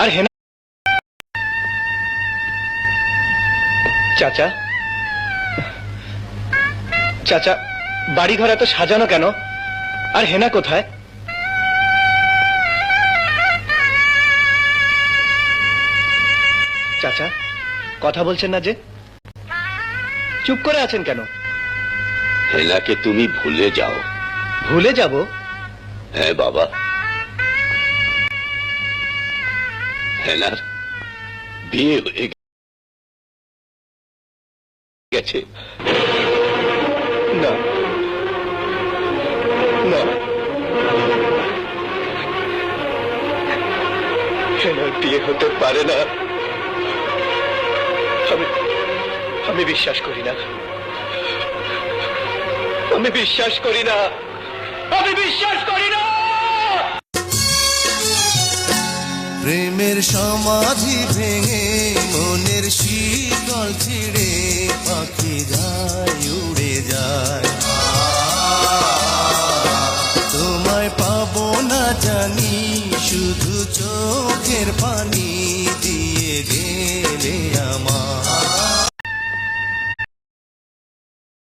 আর হেনা চাচা, চাচা বাড়ি ঘর এত সাজানো কেন? আর হেনা কোথায়? চাচা কথা বলছেন না যে, চুপ করে আছেন কেন? হেনাকে তুমি ভুলে যাও। ভুলে যাব? হ্যাঁ বাবা, হেনার বিয়ে হয়ে গেছে। না না, হেনার বিয়ে হতে পারে না। আমি বিশ্বাস করি না, আমি বিশ্বাস করি না, আমি বিশ্বাস করি না। প্রেমের সমাধি ভেঙে মনের শীতল ছিড়ে পাখি যায় উড়ে যায়। তোমায় পাবো না জানি, শুধু চোখের পানি